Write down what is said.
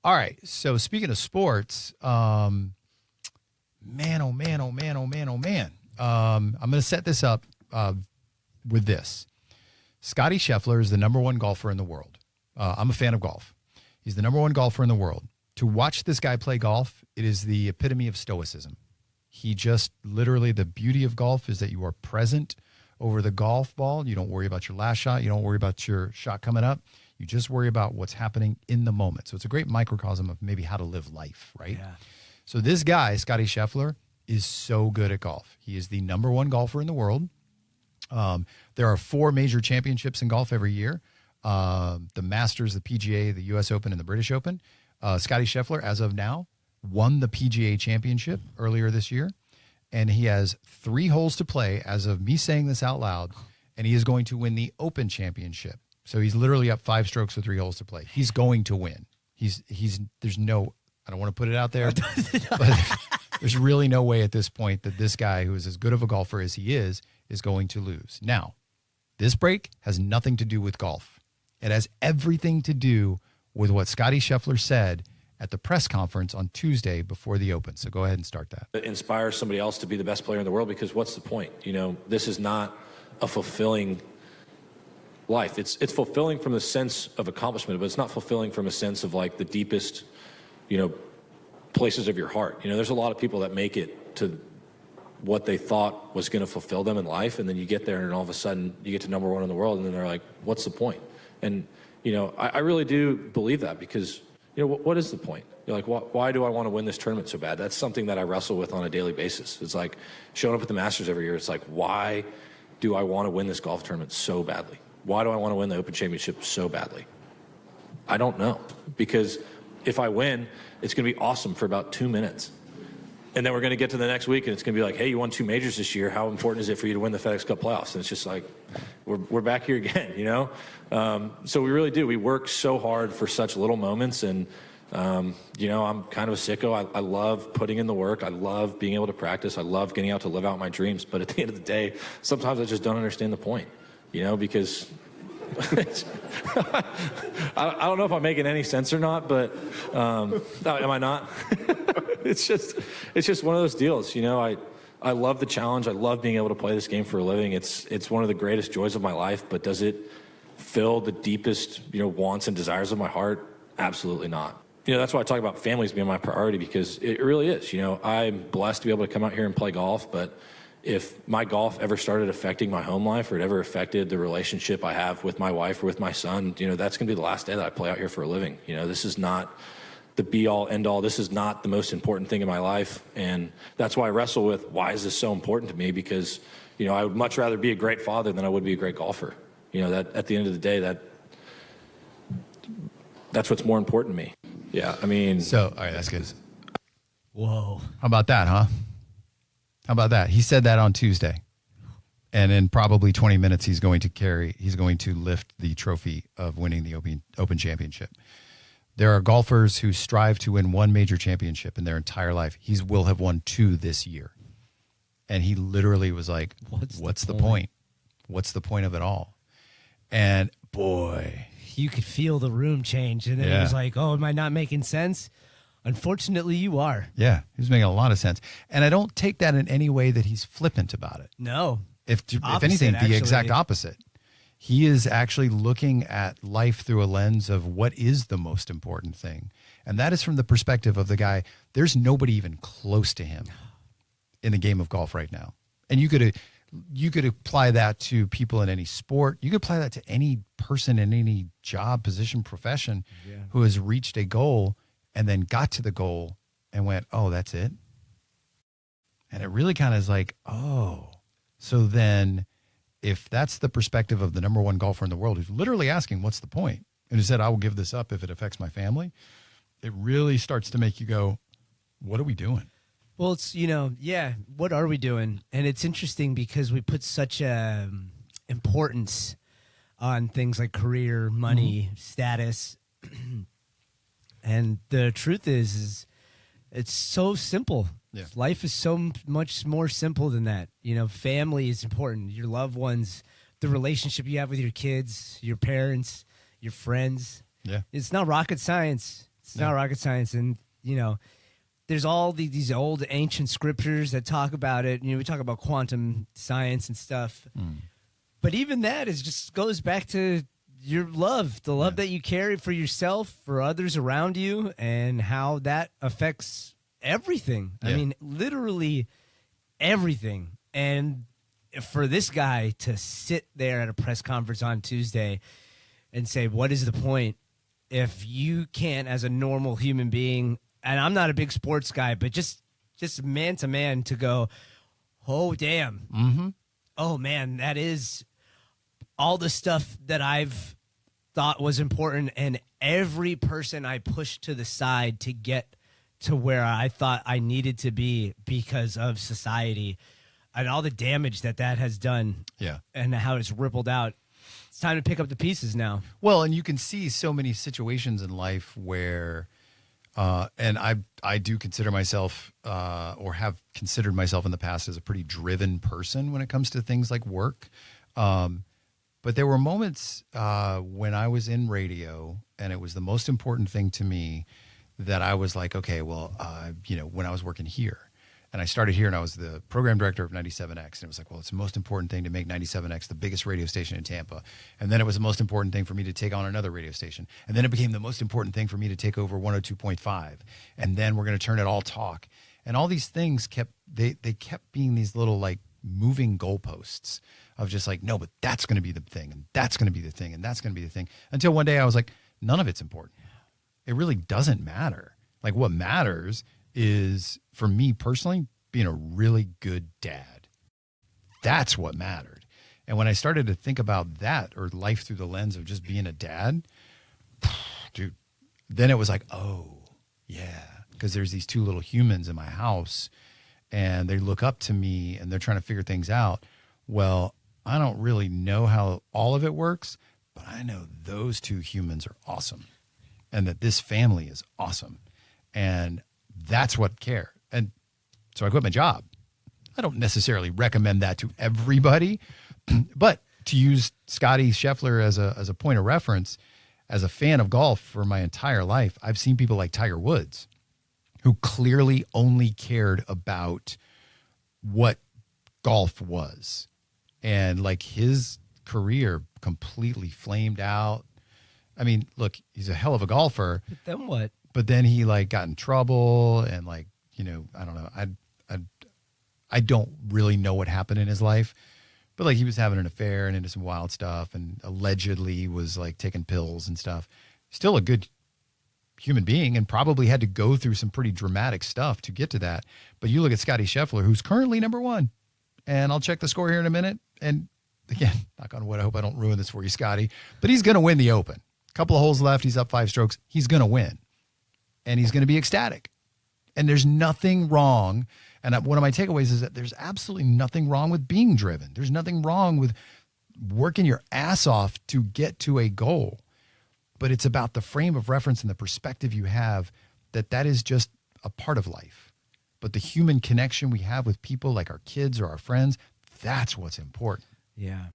All right. So speaking of sports, man, oh man, oh man, oh man, oh man. I'm going to set this up with this. Scottie Scheffler is the number one golfer in the world. I'm a fan of golf. He's the number one golfer in the world. To watch this guy play golf, it is the epitome of stoicism. He just literally, the beauty of golf is that you are present over the golf ball. You don't worry about your last shot. You don't worry about your shot coming up. You just worry about what's happening in the moment. So it's a great microcosm of maybe how to live life, right? Yeah. So this guy, Scottie Scheffler, is so good at golf. He is the number one golfer in the world. There are 4 major championships in golf every year. The Masters, the PGA, the U.S. Open, and the British Open. Scottie Scheffler, as of now, won the PGA championship earlier this year. And he has 3 holes to play as of me saying this out loud. And he is going to win the Open championship. So he's literally up 5 strokes with 3 holes to play. He's going to win. There's no, I don't want to put it out there, but there's really no way at this point that this guy, who is as good of a golfer as he is going to lose. Now, this break has nothing to do with golf. It has everything to do with what Scottie Scheffler said at the press conference on Tuesday before the Open. So go ahead and start that. It inspires somebody else to be the best player in the world, because what's the point? You know, this is not a fulfilling life. It's fulfilling from the sense of accomplishment, but it's not fulfilling from a sense of like the deepest, places of your heart. There's a lot of people that make it to what they thought was going to fulfill them in life, and then you get there and all of a sudden you get to number 1 in the world, and then they're like, what's the point? And I really do believe that, because what is the point? You're like, why do I want to win this tournament so bad? That's something that I wrestle with on a daily basis. It's like showing up at the Masters every year. It's like, why do I want to win this golf tournament so badly? Why do I want to win the Open Championship so badly? I don't know, because if I win, it's going to be awesome for about 2 minutes. And then we're going to get to the next week, and it's going to be like, hey, you won 2 majors this year. How important is it for you to win the FedEx Cup playoffs? And it's just like, we're back here again, So we really do. We work so hard for such little moments. And, I'm kind of a sicko. I love putting in the work. I love being able to practice. I love getting out to live out my dreams. But at the end of the day, sometimes I just don't understand the point, because I don't know if I'm making any sense or not, but am I not? It's just one of those deals. I love the challenge. I love being able to play this game for a living. It's one of the greatest joys of my life, but does it fill the deepest, wants and desires of my heart? Absolutely not. That's why I talk about families being my priority, because it really is. I'm blessed to be able to come out here and play golf, but if my golf ever started affecting my home life, or it ever affected the relationship I have with my wife or with my son, that's going to be the last day that I play out here for a living. This is not the be-all, end-all. This is not the most important thing in my life. And that's why I wrestle with, why is this so important to me? Because, I would much rather be a great father than I would be a great golfer. That at the end of the day, that's what's more important to me. Yeah, So, all right, that's good. Whoa. How about that, huh? How about that? He said that on Tuesday. And in probably 20 minutes, he's going to lift the trophy of winning the Open Championship. There are golfers who strive to win 1 major championship in their entire life. He will have won 2 this year. And he literally was like, what's the point? What's the point of it all? And boy, you could feel the room change. And then he was like, oh, am I not making sense? Unfortunately, you are. Yeah, he was making a lot of sense. And I don't take that in any way that he's flippant about it. No. If anything, the exact opposite. He is actually looking at life through a lens of what is the most important thing. And that is from the perspective of the guy, there's nobody even close to him in the game of golf right now. And you could apply that to people in any sport. You could apply that to any person in any job, position, profession who has reached a goal and then got to the goal and went, oh, that's it. And it really kind of is like, oh, so then if that's the perspective of the number 1 golfer in the world, who's literally asking, what's the point? And who said, I will give this up if it affects my family. It really starts to make you go, what are we doing? Well, it's, what are we doing? And it's interesting because we put such importance on things like career, money, status. And the truth is it's so simple. Yeah. Life is so much more simple than that. Family is important. Your loved ones, the relationship you have with your kids, your parents, your friends. Yeah. It's not rocket science. It's not rocket science. And, there's all these old ancient scriptures that talk about it. We talk about quantum science and stuff. But even that just goes back to your love, the love that you carry for yourself, for others around you, and how that affects everything. I mean, literally everything. And for this guy to sit there at a press conference on Tuesday and say, what is the point if you can't, as a normal human being, and I'm not a big sports guy, but just man to man, to go, oh, damn. Oh, man, that is all the stuff that I've thought was important, and every person I pushed to the side to get to where I thought I needed to be because of society, and all the damage that has done, and how it's rippled out. It's time to pick up the pieces now. Well, and you can see so many situations in life where, and I do consider myself, or have considered myself in the past, as a pretty driven person when it comes to things like work. But there were moments when I was in radio, and it was the most important thing to me, that I was like, okay, well, when I was working here, and I started here, and I was the program director of 97X, and it was like, well, it's the most important thing to make 97X the biggest radio station in Tampa. And then it was the most important thing for me to take on another radio station. And then it became the most important thing for me to take over 102.5. And then we're going to turn it all talk. And all these things kept being these little like moving goalposts of just like, no, but that's going to be the thing, and that's going to be the thing, and that's going to be the thing. Until one day I was like, none of it's important. It really doesn't matter. Like, what matters is, for me personally, being a really good dad. That's what mattered. And when I started to think about that, or life through the lens of just being a dad, dude, then it was like, oh, yeah. Because there's these two little humans in my house, and they look up to me, and they're trying to figure things out. Well, I don't really know how all of it works, but I know those two humans are awesome, and that this family is awesome. And that's what care. And so I quit my job. I don't necessarily recommend that to everybody, but to use Scottie Scheffler as a point of reference, as a fan of golf for my entire life, I've seen people like Tiger Woods, who clearly only cared about what golf was. And like, his career completely flamed out. I mean, look, he's a hell of a golfer. But then what? But then he like got in trouble, and like, I don't know. I don't really know what happened in his life, but like, he was having an affair and into some wild stuff, and allegedly was like taking pills and stuff. Still a good human being, and probably had to go through some pretty dramatic stuff to get to that. But you look at Scottie Scheffler, who's currently number one, and I'll check the score here in a minute. And again, knock on wood, I hope I don't ruin this for you, Scottie, but he's going to win the Open. Couple of holes left. He's up 5 strokes. He's going to win, and he's going to be ecstatic. And there's nothing wrong. And one of my takeaways is that there's absolutely nothing wrong with being driven. There's nothing wrong with working your ass off to get to a goal. But it's about the frame of reference and the perspective you have, that is just a part of life. But the human connection we have with people like our kids or our friends, that's what's important. Yeah.